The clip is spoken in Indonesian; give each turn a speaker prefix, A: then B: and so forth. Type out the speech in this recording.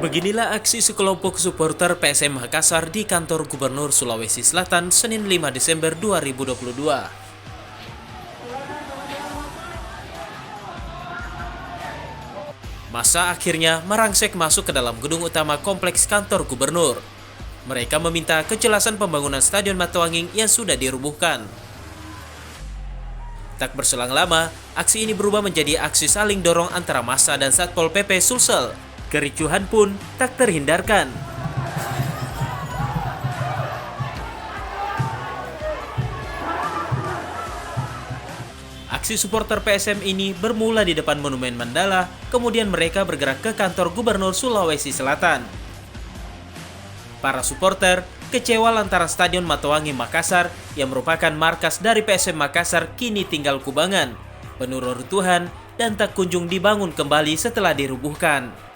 A: Beginilah aksi sekelompok supporter PSM Makassar di kantor Gubernur Sulawesi Selatan Senin 5 Desember 2022. Massa akhirnya merangsek masuk ke dalam gedung utama kompleks kantor gubernur. Mereka meminta kejelasan pembangunan Stadion Matoanging yang sudah dirubuhkan. Tak berselang lama, aksi ini berubah menjadi aksi saling dorong antara massa dan Satpol PP Sulsel. Kericuhan pun tak terhindarkan. Aksi supporter PSM ini bermula di depan Monumen Mandala, kemudian mereka bergerak ke kantor Gubernur Sulawesi Selatan. Para supporter kecewa lantaran Stadion Matoanging Makassar yang merupakan markas dari PSM Makassar kini tinggal kubangan, penuh reruntuhan, dan tak kunjung dibangun kembali setelah dirubuhkan.